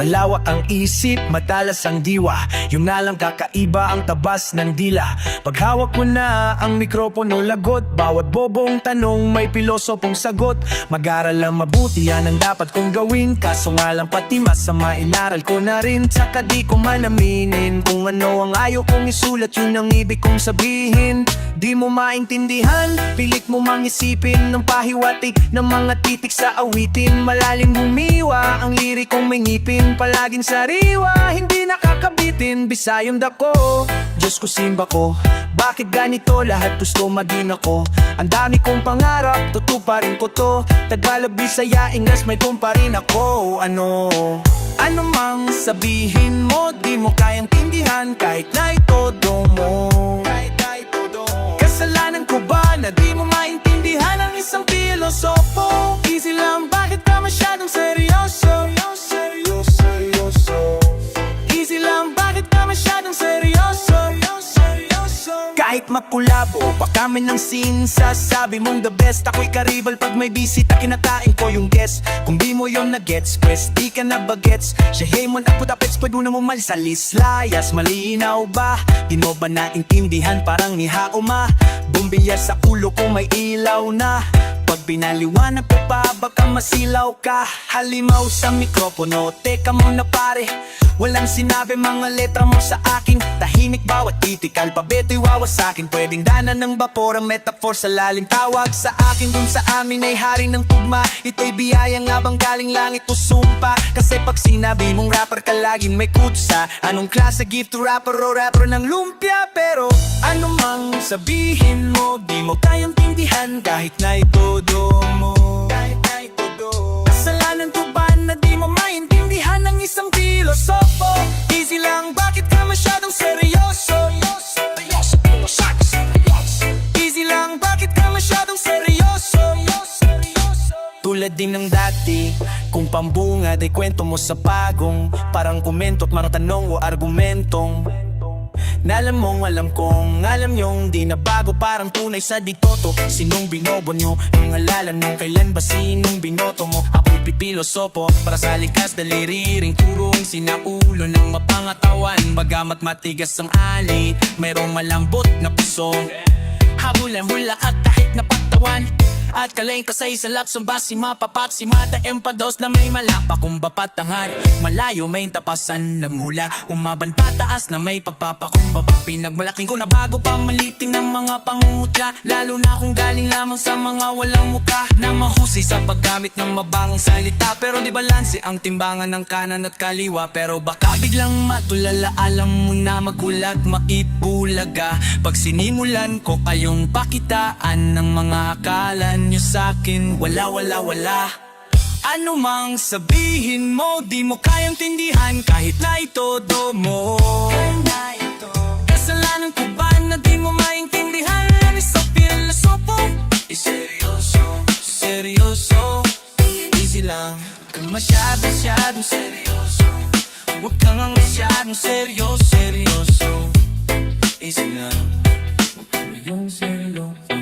Malawak ang isip, matalas ang diwa. Yung nalang kakaiba ang tabas ng dila. Paghawak mo na ang mikropono lagot, bawat bobong tanong may pilosopong sagot. Mag-aral lang mabuti, yan ang dapat kong gawin. Kaso nga lang pati masama, inaral ko na rin. Tsaka di ko man aminin kung ano ang ayaw kong isulat, yun ang ibig kong sabihin. Di mo maintindihan, pilit mo mang isipin ng pahiwatig ng mga titik sa awitin. Malalim humiwa ang lirik kong may ngipin, palaging sariwa, hindi nakakabitin. Bisayong dako, Diyos ko simba ko, bakit ganito lahat gusto maging ako? Ang dami kong pangarap, tutuparin ko to. Tagalog, Bisaya, Ingles, may pa rin ako. Ano mang sabihin mo, di mo kayang tindihan kahit na itodo mo. Kasalanan ko ba na di mo maintindihan ang isang pilosopo? Easy lang, bakit ka masyadong seryoso? Easy lang, bakit ka masyadong seryoso? Kahit makulabo pa kami ng scene, sasabi mong the best. Ako'y karibal pag may bisita, kinatain ko yung guest. Kung di mo yun na-gets, pues di ka na bagets. Siya hemon ako tapets, pwede na mo malisalis. Layas, malinaw ba? Di mo ba naintindihan, parang ni Haoma? Bumbilya sa ulo ko may ilaw na. Pag binaliwanag ko pa, baka masilaw ka. Halimaw sa mikropono, teka muna pare. Walang sinabi mga letra mo sa akin. Tahimik bawat titik, alpabeto'y wawasakin. Pwedeng danan ng vapor, ang metaphor sa lalim. Tawag sa akin dun sa amin ay hari ng tugma. Ito'y biyaya nga bang galing langit o sumpa? Kasi pag sinabi mong rapper ka laging may kutsa. Anong klase gift to rapper o rapper ng lumpia? Pero ano mang sabihin mo, di mo kayang tindihan kahit na itodo mo. Kasalanan ko ba na di mo maintindihan ang isang pilosopo? Easy lang, bakit ka masyadong seryoso? Easy lang, bakit ka masyadong seryoso? Tulad din ng dati, kung pambungad ay kwento mo sa pagong. Parang komento't mga tanong o argumentong nalam mong alam kong alam nyong di na bago, parang tunay sa ditoto. Sinong binobo nyo? Ang alala nung kailan ba sinong binoto mo? Ako'y pipilosopo para sa likas daliriring turong sinaulo ng mapangatawan. Bagamat matigas ang alit, mayroong malambot na puso. Habulan hula at kahit napatawan. At kalain kasay sa laksong basi mapapak si mata empados na may malapa kung bapatangar. Malayo may tapasan na mula umaban pataas na may pagpapakumbaba. Pinagmalaking ko na bago pa maliting ng mga pangungutya. Lalo na kung galing lamang sa mga walang muka na mahusay sa paggamit ng mabangong salita. Pero di balanse ang timbangan ng kanan at kaliwa. Pero baka biglang matulala, alam mo na magulat, maipulaga. Pag sinimulan ko kayong pakitaan ng mga akalan nyo sa'kin, wala. Ano mang sabihin mo, di mo kayang tindihan kahit na itodo mo. Kasalanan ko ba na di mo maintindihan ang isang pilosopo? Seryoso, easy lang. Kung masyadong seryoso, huwag kang ang masyadong seryoso. Easy lang, huwag kang yung seryoso.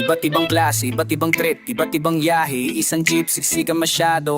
Iba't ibang klase, iba't ibang trip, iba't ibang yahe. Isang jeep, siksikan masyado,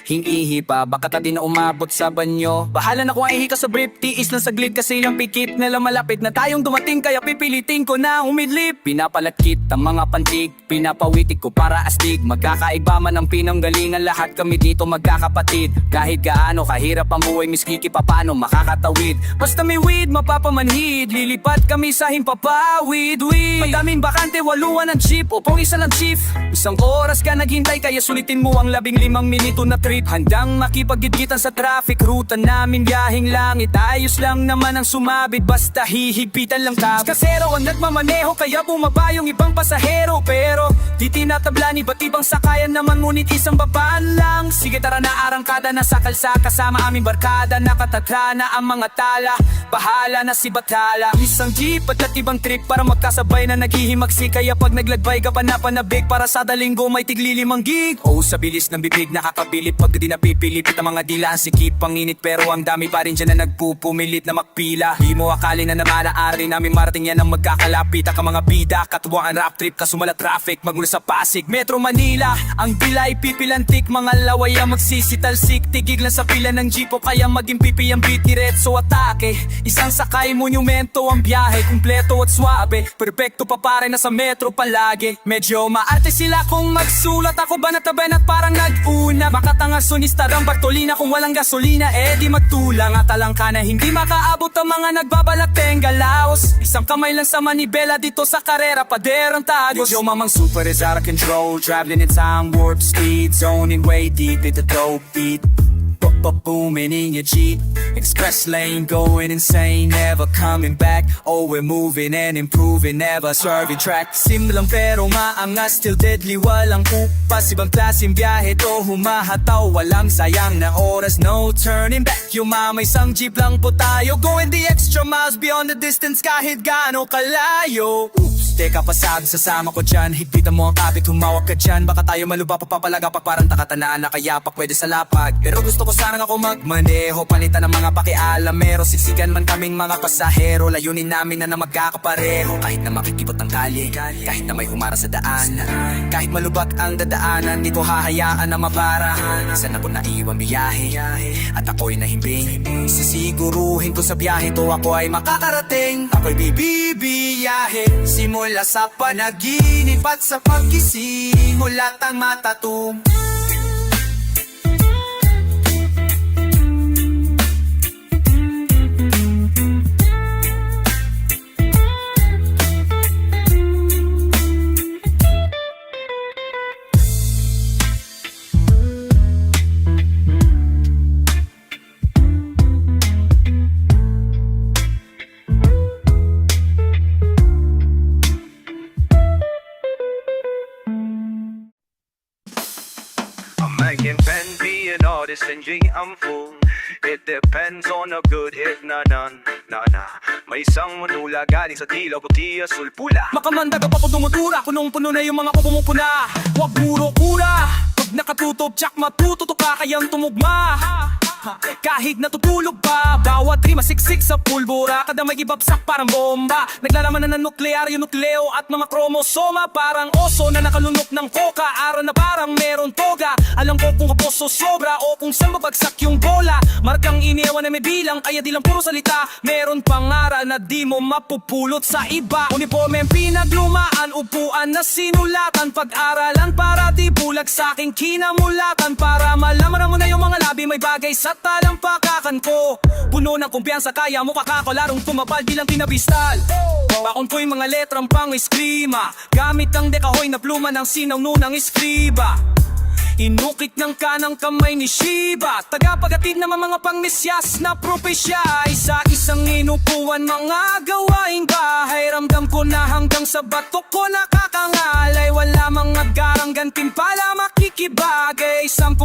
hingihi pa, baka ta di na umabot sa banyo. Bahala na kung ihi ka sa brief, tiis lang saglit kasi ang pikit nila malapit na tayong dumating. Kaya pipilitin ko na umidlip. Pinapalakit ang mga pantig, pinapawitik ko para astig. Magkakaiba man ang pinanggalingan, lahat kami dito magkakapatid. Kahit gaano kahirap ang buhay, miskiki pa paano makakatawid. Basta may weed, mapapamanhid, lilipat kami sa himpapawid. Madaming bakante, waluan ang jeep, upong isa lang chief. Isang oras ka naghintay, kaya sulitin mo ang 15 minuto na trip. trip, handang makipaggigitan sa traffic. Ruta namin biyaheng langit, ayos lang naman ang sumabit, basta hihigpitan lang tap. Kasero ang nagmamaneho, kaya bumaba yung ibang pasahero. Pero di tinatabla ni ba't ibang sakayan naman, ngunit isang babaan lang. Sige tara na, arangkada na sa kalsada, kasama aming barkada. Nakatatla na ang mga tala, bahala na si Batala. Isang jeep at ibang trip para magkasabay na naghihimagsik. Kaya pag naglagbay ka pa na panabig, para sa linggo may tigli 5 gig. Oh, sa bilis ng bibig nakakabilip, pag di napipilipit ang mga dila. Sikip ang init pero ang dami pa rin dyan na nagpupumilit na makpila. Di mo akali na namalaari namin marating yan ang magkakalapit. Ang mga bida, katuwaan rap trip, kasumala traffic magmula sa Pasig, Metro Manila. Ang pilay pipilantik, mga laway ang magsisitalsik. Tigig lang sa pila ng jeep o kaya maging pipi ang beat, diretso atake. Isang sakay monumento ang biyahe, kumpleto at swabe. Perfecto pa pare na sa metro palagi. Medyo maarte sila kung magsulat, ako ba nataben at parang nag-una. Makatanga sunista ng Bartolina, kung walang gasolina di magtulang. At alang ka na hindi makaabot ang mga nagbabalak galaos. Isang kamay lang sa manibela dito sa karera, paderang tagos. Yo mamang super is out of control, traveling in time warp speed, zoning way deep into dope beat. Booming in your Jeep, express lane going insane, never coming back. Oh, we're moving and improving, never swerving track. Simlang pero maangas, still deadly, walang upas. Ibang klaseng biyahe to, humahataw, walang sayang na oras, no turning back. Yumama, isang jeep lang po tayo, going the extra miles beyond the distance kahit gaano kalayo. Teka pasag, sasama ko dyan, higpitan mo ang kapit, humawak ka dyan. Baka tayo maluba papapalaga pag parang takatanaan na kaya pa pwede sa lapag. Pero gusto ko sana ako magmaneho, palitan ng mga pakialamero. Siksikan man kaming mga pasahero, layunin namin na magkakapareho. Kahit na makikipot ang kalye, kahit na may humara sa daan, kahit malubak ang dadaanan, dito hahayaan na mabarahan. Sana ko naiwan biyahe, at ako'y nahimbing. Sisiguruhin ko sa biyahe to, ako ay makakarating. Ako'y bibiyahe, simula sa panaginip at sa paggising, mulat ang matatum. Making pen, be an artist and G, I'm full. It depends on a good hit, na. May isang manula galing sa tila, puti, asul, pula. Makamandag pa po dumudura, punong-puno na yung mga pumupuna. Huwag puro kura, pag nakatutob, tsak matututo ka kayang tumugma. Kahit natutulog pa, bawat rima siksik sa pulbura. Kada may ibabsak parang bomba, naglalaman na ng nuklear yung nukleo at mga kromosoma. Parang oso na nakalunok ng koka, araw na parang meron toga. Alam ko kung kaposo sobra o kung saan mabagsak yung bola. Markang iniwan na may bilang, kaya di lang puro salita. Meron pangaral na di mo mapupulot sa iba. Uniforme ang pinaglumaan, upuan na sinulatan. Pag-aralan para di bulag sa aking kinamulatan. Para malaman mo na yung mga labi, may bagay sa talampakan ko. Puno ng kumpiyansa, kaya mo kakakolarong tumapal, di lang tinabistal. Bakon ko'y mga letrang pang eskrima, gamit ang dekahoy na pluma ng sinaw nunang eskriba. Inukit ng kanang kamay ni Shiba, tagapagatid naman mga pangmisyas na propesya. Isa-isang inupuan mga gawaing bahay, ramdam ko na hanggang sa batok ko nakakangalay. Wala mga garang gantimpala makikibagay, 10,000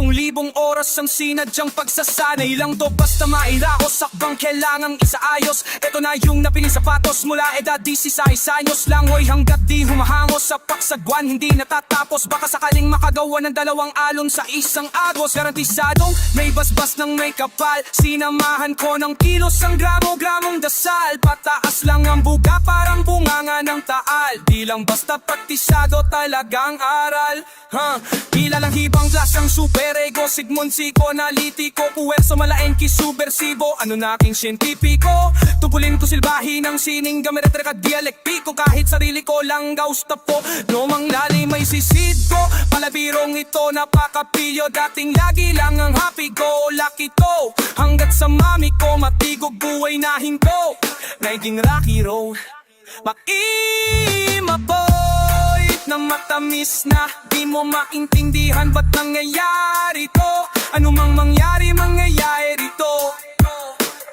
oras ang sinadyang pagsasanay lang to. Basta mailakos, sakbang kailangang isaayos. Ito na yung napiling sapatos, mula edad 16 anyos lang. Hoy hanggat di humahangos sa paksagwan, hindi natatapos. Baka sakaling makagawa ng 2 alon sa isang agos. Garantisadong may basbas ng may kapal, sinamahan ko ng kilos ang gramo-gramong dasal. Pataas lang ang buga, parang bunganga ng taal. Di lang basta praktisado, talagang aral. Pila lang hibang class ang super ego, Sigmund Siko, analitiko, puwerso malaenki, subversibo. Ano na aking siyentipiko, tugulin ko silbahin ng sining gameretrek at dialektiko. Kahit sarili ko lang gausta po, lumang lalim may sisid ko. Palabirong ito napakapilyo, dating lagi lang ang happy go lucky ko. Hanggat sa mami ko matigog buhay na hinto, naging rocky road. Makimapoy na matamis na di mo maintindihan ba't nangyayari to. Ano mang mangyayari rito.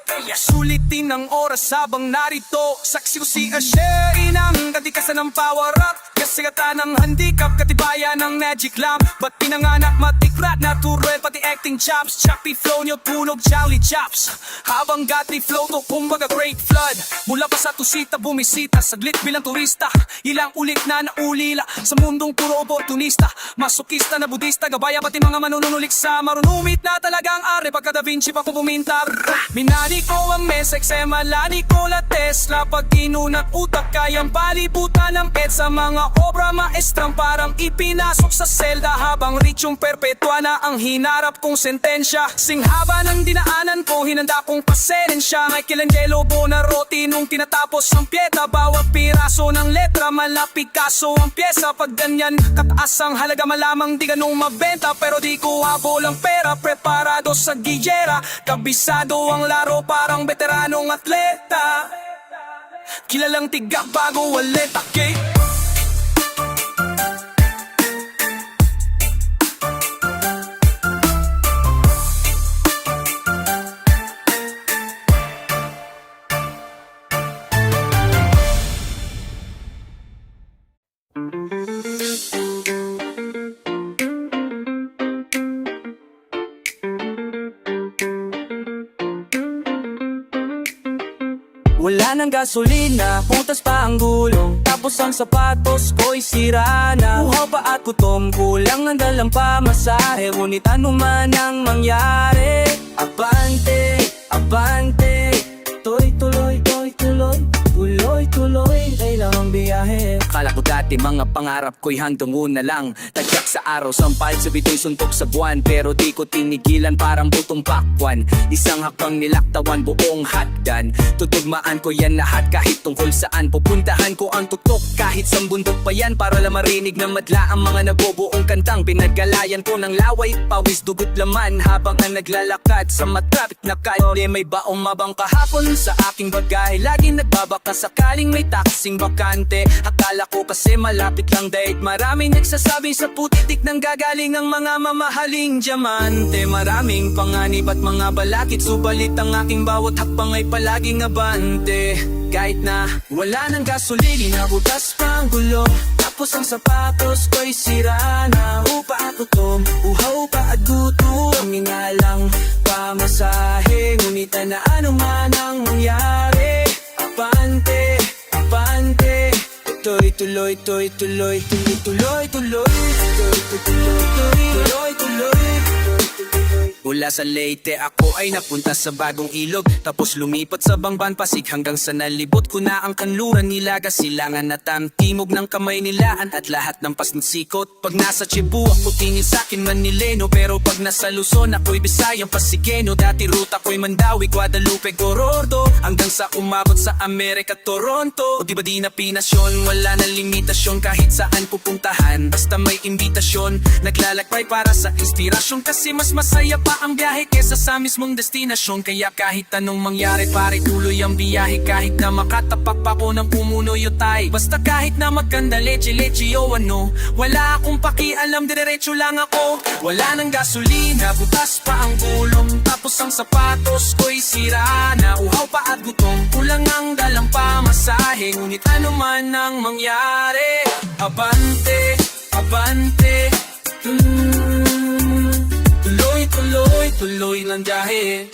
Kaya sulitin ang oras habang narito. Saksi ko si Asher, inang katikasan ng power up. Kasigatan ng handicap, katibayan ng magic lamp. Ba't pinanganak matikrat, natural pati acting chops. Choppy flow nyo, tunog jolly chops. Habang gati flow to, kumbaga great flood. Mula pa sa tusita, bumisita, saglit bilang turista. Ilang ulit na naulila, sa mundong puro oportunista. Masokista na budista, gabaya pati mga manunulik sa marunumit na talagang are. Pagka Da Vinci pa ko puminta. Minani ko ang mesek, malani ko la Tesla. Pag inunat utak, kayang palibutan ng EDSA. Mga obra maestrang parang ipinasok sa selda. Habang richong perpetua na ang hinarap kong sentensya. Singhaba ng dinaanan ko, hinanda kong pasenensya. Michelangelo Buonarroti nung tinatapos ang piyeta. Bawat piraso ng letra, mala Picasso ang pyesa. Pag ganyan kataas ang halaga, malamang di ganung mabenta. Pero di ko habol ang pera, preparado sa gijera. Kabisado ang laro, parang veteranong atleta. Kilalang tiga bago waleta, okay? Wala nang gasolina, putas pa ang gulong. Tapos ang sapatos ko'y sira na. Uhaw pa at gutom, kulang ang dalang pamasahe. Ngunit ano man ang mangyari, abante, abante. Tuloy, kailangang biyahe. Akala ko dati mga pangarap ko'y hanggang una lang. Tagyak sa araw, sampal sa bito'y suntok sa buwan. Pero di ko tinigilan, parang butong pakwan. Isang hakbang nilaktawan, buong hagdan. Tutugmaan ko yan lahat kahit tungkol saan. Pupuntahan ko ang tutok kahit sa bundok pa yan. Para lang marinig na madla ang mga nabubuong kantang. Pinagkalayan ko ng laway, pawis, dugot, laman. Habang ang naglalakad sa matrapik na kalye. May baong mabang kahapon sa aking bagay. Laging nagbabaka sakaling may taksing bakante. Akala ko kasi malapit lang dahil maraming nagsasabi sa putitik nang gagaling ang mga mamahaling diamante. Maraming panganib at mga balakid, subalit ang aking bawat hakbang ay palaging abante. Kahit na wala ng gasolina, butas pa ang gulo. Tapos ang sapatos ko'y sira na. Upa at utom, uhaw pa at gutom. Hingalang pamasahe, ngunit na ano man ang mangyari. Abante, abante. Tuloy, Mula sa Leyte ako ay napunta sa Bagong Ilog. Tapos lumipat sa Bangban, Pasig hanggang sa nalibot ko na ang kanluran. Nilaga, Silangan at timog ng kamay nilaan at lahat ng pasnikot. Pag nasa Cebu ako tingin sa'kin Manileno. Pero pag nasa Luzon ako'y Bisayang Pasigeno. Dati ruta ko'y Mandawi, Guadalupe, Gorordo, hanggang sa umabot sa Amerika, Toronto. O di ba di na pinasyon, wala na limitasyon. Kahit saan pupuntahan, basta may imbitasyon. Naglalakbay para sa inspirasyon, kasi mas masaya pa ang biyahe kesa sa mismong destinasyon. Kaya kahit anong mangyari pare, tuloy ang biyahe. Kahit na makatapak pa ko ng pumuno yotay. Basta kahit na magkanda leche o ano, wala akong pakialam, diretso lang ako. Wala nang gasolina, butas pa ang gulong. Tapos ang sapatos ko'y sira na. Uhaw pa at gutom, kulang ang dalang pamasahe. Ngunit ano man ang mangyari, abante, abante. Tuloy lang biyahe.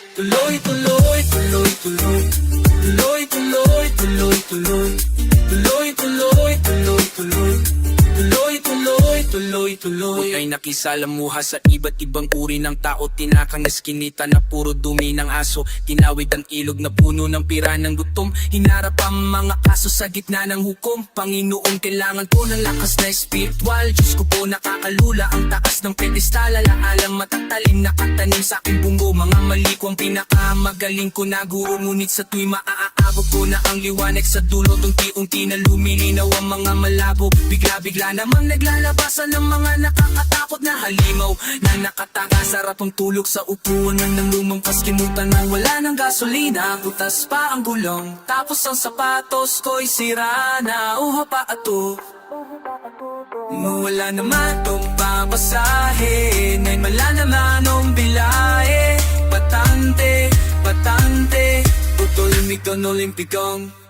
Tuloy ay nakisalamuha sa iba't ibang uri ng tao. Tinakang na skinita na puro dumi ng aso. Tinawid ang ilog na puno ng pira ng gutom. Hinarap ang mga kaso sa gitna ng hukom. Panginoon, kailangan ko ng lakas na spiritual. Diyos ko po, nakakalula ang takas ng pedestal. Alaalang matatalim nakatanim sa aking bungo. Mga mali ko ang pinakamagaling ko na guro. Ngunit sa tuwi maaabot ko na ang liwanag sa dulo. Unti-unti na lumilinaw ang mga malabo. Bigla-bigla namang naglalabasan ng mga nakakatakot na halimaw. Na nakataka, sarap ang tulog sa upuan ng lumang paskimutan. Nang wala ng gasolina, butas pa ang gulong. Tapos ang sapatos ko'y sira na. Uha pa ato. Mawala naman tong papasahe Nay mala naman ang bilahe Patante, patante Utolimpikon, olimpikong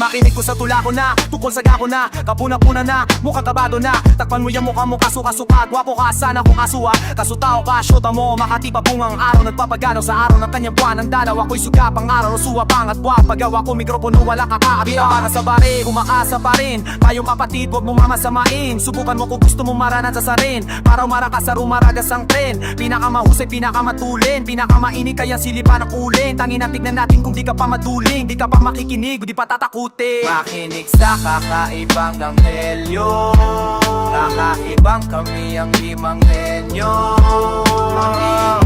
Makinig ko sa tula ko na, tukol sa gako na, kapuna-puna na, mukhang kabado na. Takpan mo yung mukha mo, kasuka-suka, gwapo ka, sana kung kasuwa. Kasutao ka, syota mo, makatipa bungang araw. Nagpapagano sa araw ng kanyang buwan. Ang dalaw ako'y sugapang araw, suwapang at buwap. Pagawa ko mikropono, wala kakaabiya. Para sa bare, kumakasa pa rin. Tayong kapatid, huwag mo mamasamain. Subukan mo kung gusto mo maranan sa sarin. Para umarakas sa rumaragas ang tren. Pinakamahusay, pinakamatulin, pinakamainit kaya silipan ang ulin. Tangin na tignan natin kung di ka pa maduling. Di ka pa makikinig, di pa tatakutin. Makinig sa kakaibang anghelyo. Kakaibang kami ang limang henyo.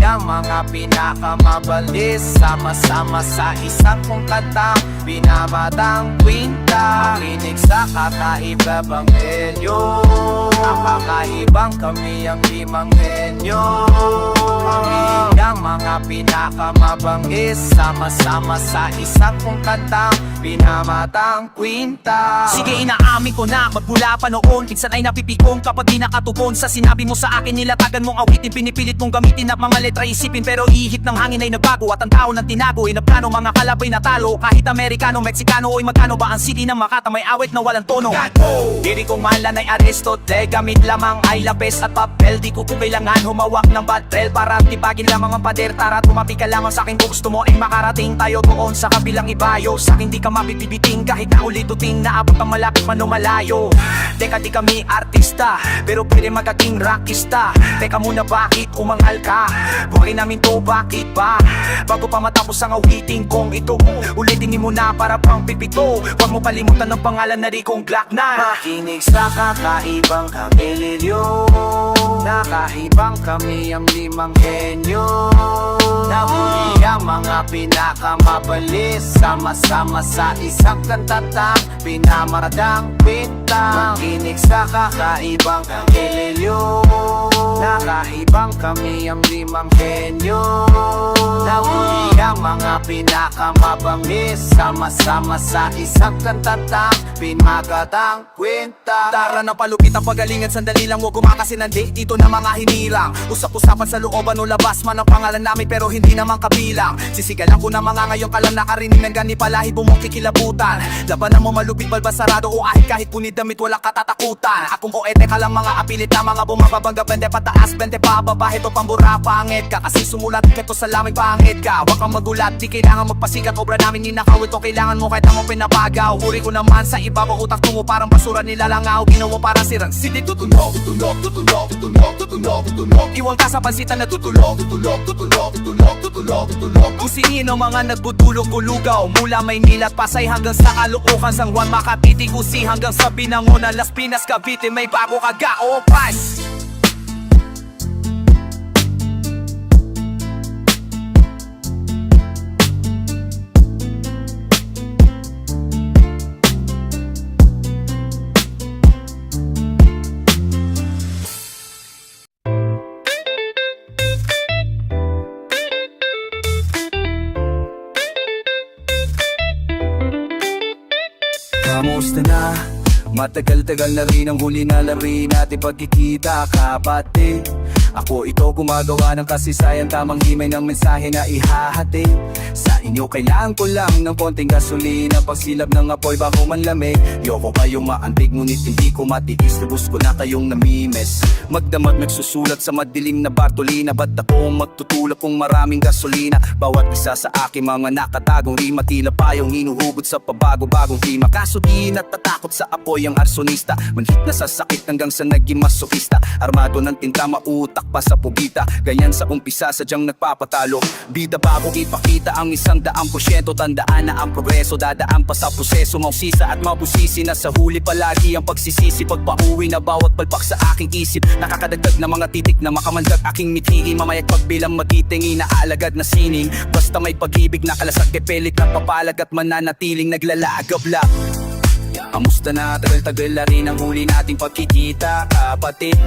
Ang mga pinakamabalis, sama-sama sa isang kong katang binabatang kwinta. Makinig sa kakaibang anghelyo. Kakaibang kami ang limang henyo. Ang mga pinakamabangis, sama-sama sa isang kong katang binabatang kwinta. Sige, inaamin ko na, magmula pa noon minsan ay napipikong kapag di nakatugon sa sinabi mo sa akin. Nilatagan mong awitin, pinipilit mong gamitin at mga letra isipin. Pero ihip ng hangin ay nagbago at ang tao ng tinago. Inaplano mga kalabay na talo. Kahit Amerikano, Meksikano o'y magkano ba ang city ng Makata may awit na walang tono. Diri kong mahalan ay Aristotle. Gamit lamang ay lapis at papel. Di ko po kailangan humawak ng batrel para tipagin lamang ang pader. Tara, tumapi ka lamang sa akin kung gusto mo ay makarating tayo doon sa kabilang ibayo. Sa akin di ka mabibibiting kahit na ulituting naabot ang malapit man o malayo. Teka, di kami artista pero pwede magiging rockista. Teka muna, bakit umangal ka? Buhay namin to, bakit ba? Bago pa matapos ang awiting kong ito, ulitin mo na para pang pipito. Huwag mo kalimutan ng pangalan na Ricong Glock 9. Makinig sa kakaibang kamiliryo. Nakaibang kami ang limang henyo. Nahuli ang mga pinakamabalis, sama-sama sa isang kantatang pinamaradang pinta. Makinig sa kakaibang kamiliryo. Nakaibang kami ang limang henyo. Nahuli ang mga pinakamabangis, sama-sama sa isang kantatang pinamaradang kwenta. Tara na, palupit ang pagalingan, sandali lang, huwag kumakasinandi. Dito na mga hinirang, usap-usapan sa looban o labas man ang pangalan namin pero hindi naman kabilang. Sisigalan ko na mga ngayon ka lang nakarinig ng gani palahi bumong kikilabutan. Labanan mo malupit, balbasarado o kahit punid damit walang katatakutan. Akong koete ka lang mga apilit na mga bumababangga, bende pataas, bende pababa. Ito pambura, pangit ka kasi sumulat ito sa lamay, pangit ka. Huwag kang magulat, di kailangan magpasikat. Obra namin ninakaw ito, kailangan mo kahit ang mo pinapagaw. Huri ko naman sa iba ko, utak mo parang basura nilalangaw. Ginawa para sirang sili, tutunog, tutunog, tutunog, tutunog, tutunog, tutunog. Iwan ka sa pansitan na tutulog, tutulog, tutulog, tutulog, tutulog, tutulog. Kung sino mga nagbutulog kulugaw mula Maynila at Pasay hanggang sa Caloocan, San Juan, Makati, Tigusi hanggang sa Binangonan, Las Pinas, Cavite, may bago kagao, pas. Kamusta na? Matagal-tagal na rin ang huli na lari natin pagkikita, kapatid. Ako ito gumagawa ng kasaysayan, tamang himay ng mensahe na ihahati sa inyo. Kailangan ko lang ng konting gasolina, pagsilab ng apoy bago manlamig. Yoko kayong maantig ngunit hindi ko matiis, lubos ko na kayong namimes. Magdamag nagsusulat sa madilim na Bartolina, ba't ako magtutulak kung maraming gasolina? Bawat isa sa aking mga nakatagong rima, tila payong hinuhugot sa pabago-bagong klima. Kaso di natatakot sa apoy ang arsonista, manhit na sa sakit hanggang sa naging masokista. Armado ng tinta, mautak pa sa pugita. Ganyan sa umpisa, sadyang nagpapatalo. Bida bago ipakita ang 100%. Tandaan na ang progreso, dadaan pa sa proseso. Mausisa at mabusisi na sa huli palagi ang pagsisisi. Pagpauwi na bawat palpak sa aking isip, nakakadagdag na mga titik na makamandag aking mithi. Mamayat pagbilang matitingi na alagad na sining. Basta may pag-ibig na kalasag kepelit na papalag at mananatiling naglalagablak. Kamusta na? Tagal-tagal na rin ang huli nating pagkikita, kapatid.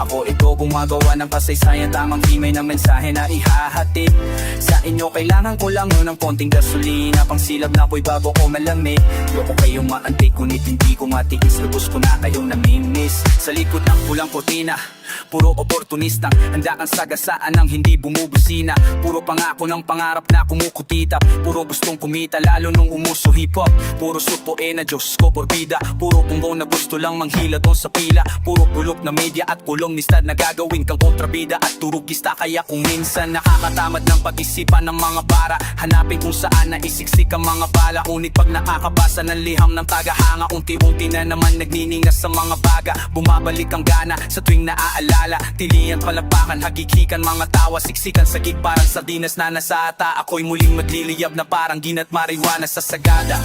Ako ito gumagawa ng kasaysayan, tamang himay ng mensahe na ihahatid sa inyo. Kailangan ko lang yun ng konting gasolina, pang silab na ako'y bago ko malamig. Loko kayong maantig, ngunit hindi ko matiis. Lubos ko na kayong namimiss. Sa likod ng pulang kortina, puro oportunista, handa kang sagasaan ng hindi bumubusina. Puro pangako ng pangarap na kumukutita, puro gustong kumita lalo nung umuso hip-hop. Puro supoe na Diyos ko porbida, puro punggo na gusto lang manghila doon sa pila. Puro bulok na media at kulong ni stud na gagawin kang kontrabida at turugista. Kaya kung minsan nakakatamad ng pag-isipan ng mga bara, hanapin kung saan naisiksik ang mga bala. Ngunit pag nakakabasa ng liham ng tagahanga, unti-unti na naman nagniningas sa mga baga. Bumabalik ang gana sa tuwing naaalala, tilian, palapakan, hagikikan, mga tawa, siksikan, sagig parang sardinas na nasa ata. Ako'y muling magliliyab na parang ginat marijuana sa sagada.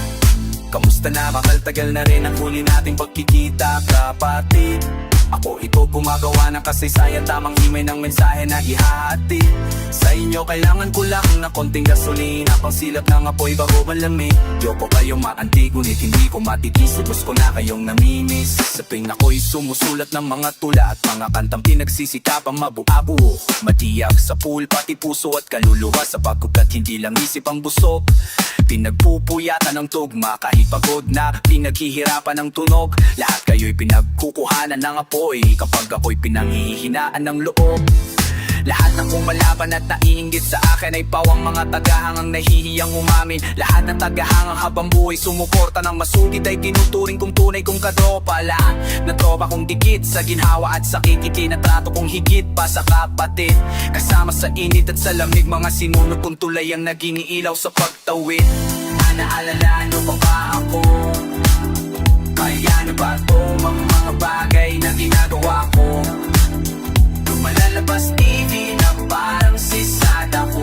Kamusta na? Bakal-tagal na rin ang huli nating pagkikita, kapatid. Ako ito gumagawa ng kasaysayan, tamang himay ng mensahe na ihahatid sa inyo. Kailangan ko lang ng konting gasolina, pang silap ng apoy bago malamig. Yoko kayong maantig, ngunit hindi ko matitis. Ubus ko na kayong namimiss. Sa tuwing ako'y sumusulat ng mga tula at mga kantang pinagsisikapang mabuabuo, matiyak sa pool, pati puso at kaluluwa. Sa pagkukat hindi lang isip ang busog, pinagpupuyatan ng tugma. Kahit pagod na, pinaghihirapan ng tunog. Lahat kayo'y pinagkukuhanan ng apoy kapag ako'y pinanghihinaan ng loob. Lahat ng kumalaban at naiinggit sa akin ay pawang mga tagahangang nahihiyang umamin. Lahat ng tagahangang habang buhay sumuporta ng masugid ay tinuturing kong tunay kong katropa. Lahat na tropa kong dikit sa ginhawa at sakit, itinatrato kong higit pa sa kapatid. Kasama sa init at sa lamig, mga sinunod kong tulay ang naging ilaw sa pagtawid. Naalala nyo pa ba ako? Kaya na ba ito mga bagay na ginagawa ko? Lumalalabas TV na parang sisada ko.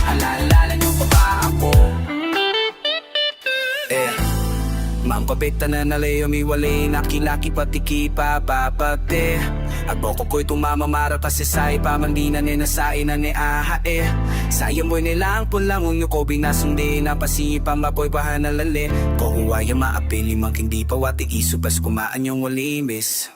Alaalala nyo pa ba ako? Mampabekta na nalayo miwalay, nakilaki patiki pa papate. At boko ko'y tumamamara kasi sa'y pamandinan ni nasain na ni ahae. Sayang mo'y nilang pulang unyo ko binasundi na pasipa mapoy pahanalali. Ko huwaya maapili mang hindi pa wati isubas kumaan yung walimis.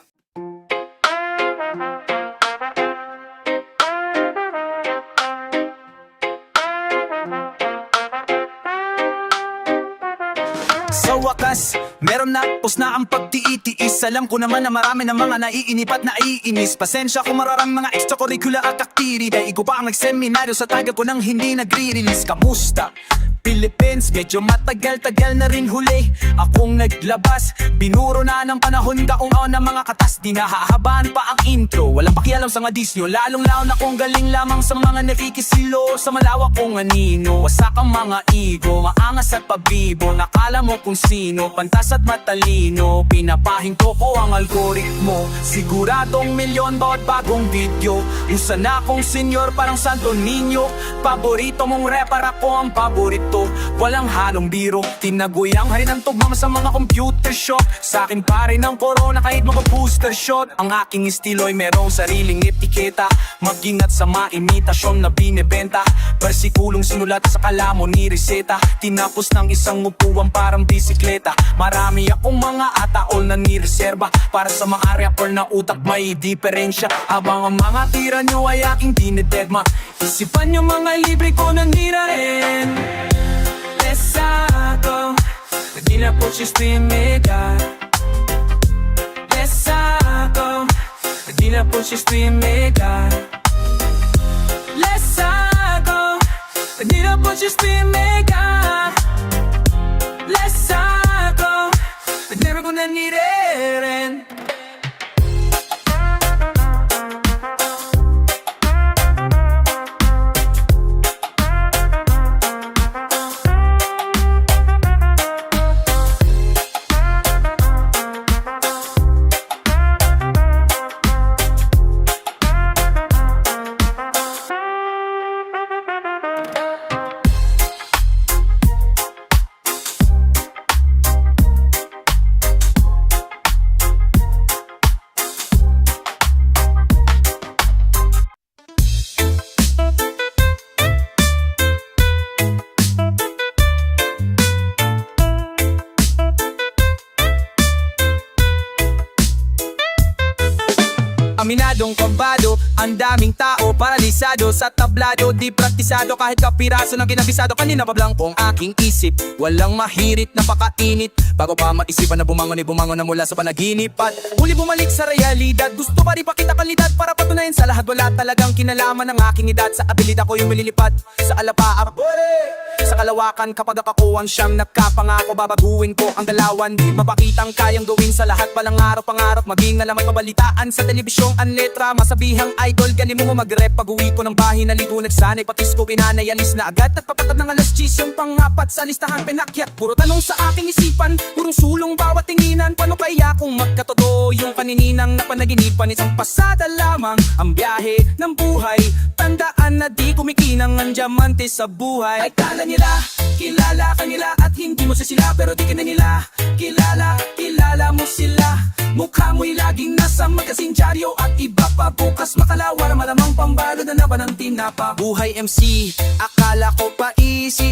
Sa wakas, meron na tapos na ang pagtiitiis. Alam ko naman na marami na mga naiinip at naiinis. Pasensya kung mararang mga extracurricular at activity. Iko pa ang nagseminaryo sa tagal ko nang hindi nagre-release. Kamusta? Philippines, medyo matagal-tagal na rin huli akong naglabas. Binuro na ng panahon taong ng mga katas. Di nahahabaan pa ang intro, walang pakialam sa ngadis nyo. Lalong-lalo na kung galing lamang sa mga nakikisilo. Sa malawak kong anino, wasak ang mga ego, maangas at pabibo. Nakala mo kung sino, pantas at matalino. Pinapahinto ko ang algoritmo, siguradong milyon bawat bagong video. Usa na akong senyor parang Santo Niño. Paborito mong rapper, ako ang paborito. Walang halong biro, tinaguyang hari ng tugma sa mga computer shop. Sa akin pare ng corona kahit mga booster shot. Ang aking estilo'y merong sariling etiketa, mag-ingat sa maimitasyon na binibenta. Bersikulong sinulat sa kalamo ni reseta, tinapos ng isang upuan parang bisikleta. Marami akong mga ataol na nireserba para sa mga rapper na utak may diferensya. Habang ang mga tira nyo ay aking dinedegma, isipan nyo mga libre ko nanira rin. Lesato, di na po sistemika. Lesato, di na po sistemika. Lesato, di na po sistemika. Lesato, di na po nanire-ren. masyadong kabado. Ang daming tao paralisado sa tablado. Di praktisado kahit kapiraso ng kinabisado. Kanina pa blankong aking isip, walang mahirit, napakainit. Bago pa maisipan na bumangon na mula sa panaginip. At huli bumalik sa realidad, gusto pa rin pakita kalidad para patunayan sa lahat. Wala talagang kinalaman ng aking edad. Sa abilidad ko yung mililipad sa alapaap. Sa kalawakan kapag akakuwang siyang nagkapangako, babaguhin ko ang galawan. Di mapakitang kayang gawin sa lahat. Palang araw-pangarap maging alam ay mabalitaan sa telebisyong ang letra. Masabihang idol, galing mo mag-rep. Pag-uwi ko ng bahay naligo nagsanay, patis ko pinanay, alis na agad. Nagpapatad ng alas 10 yung pangapat sa listahan pinakyat. Puro tanong sa aking isipan, purong sulong bawat tinginan. Paano kaya kung magkatotoo yung kanininang napanaginipan? Isang pasada lamang ang biyahe ng buhay. Tandaan na di kumikinang ang diamante sa buhay. Ay kala nila, kilala ka nila at hindi mo sila, pero di ka na nila kilala mo sila. Mukha mo'y laging nasa magazine, dyaryo at iba pa. Bukas makalawar, malamang pambalo na ba ng tinapa. Buhay MC, akala ko pa easy.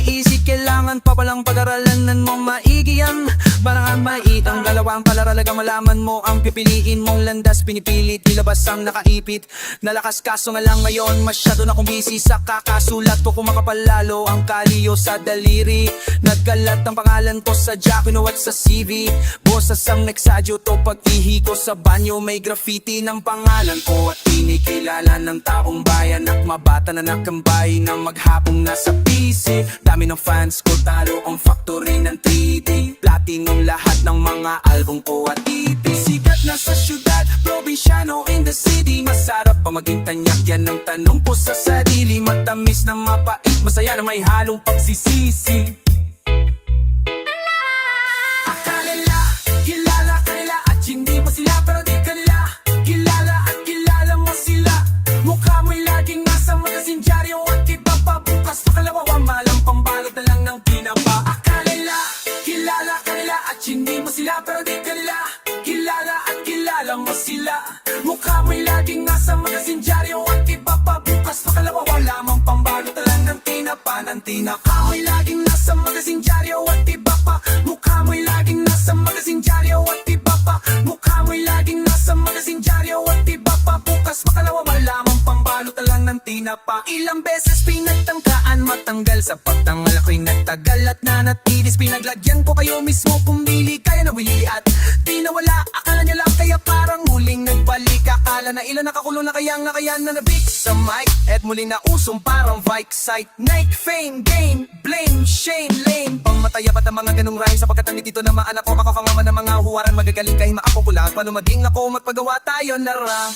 Kailangan pa palang pag-aralanan mo maigi yan. Parang ang maitang galawang palaralaga, malaman mo ang pipiliin mong landas. Pinipilit, ilabas ang nakaipit. Nalakas kaso nga lang ngayon, masyado na busy sa kakasulat ko. Kumakapalalo ang kaliyo sa daliri. Nagkalat ang pangalan ko sa Jacquino at sa CV. Bosas ang nagsadyo to pag-ihi ko sa banyo. May graffiti ng pangalan ko at kinikilala ng taong bayan. Akmabata na nakambay na maghapong nasa PC. Dami ng fans ko, talo ang factory ng 3D. Platinum lahat ng mga album ko at EP. Sikat na sa syudad, probinsyano in the city. Masarap pa maging tanyak, yan ang tanong ko sa sarili. Matamis na mapait, masaya na may halong pagsisisi. Akala nila, kilala ka nila at hindi mo sila, pero di ka nila kilala at kilala mo sila. Mukha mo'y laging nasa magazine, dyaryo at iba pa. Bukas makalawa, malang pambalot na lang ng tinapa. Akala nila, kilala ka nila at hindi mo sila, pero di ka nila kilala at kilala mo sila. Mukha mo'y laging nasa magazine, dyaryo at iba pa. Bukas makalawa, lamang pambalot na lang ng tinapa. Mukha mo'y laging nasa magazine, dyaryo at iba pa. Mukha mo'y laging nasa magazine, dyaryo at iba pa. Mukha mo'y laging nasa magazine, dyaryo at iba pa. Bukas makalawa, malamang pambalot na lang ng tinapa. Ilang beses pinagtangkaan matanggal, sa pagtangal ako'y nagtagal at nanatilis. Pinaglagyan ko kayo mismo, pumili kaya nawili at di nawala. Akala nyo lang kaya parang huling nagbalik. Akala na ilan nakakulong na kaya na nabik sa mic. At muli na usong parang Vike site. Night, fame, game, blame, shame, lame. Pangmataya ba't ang mga ganong rhyme? Sapagkat ang dito na maanak ko, makakangama ng mga huwaran. Magagaling kahit makapopular. Paano maging ako, magpagawa tayo na rap.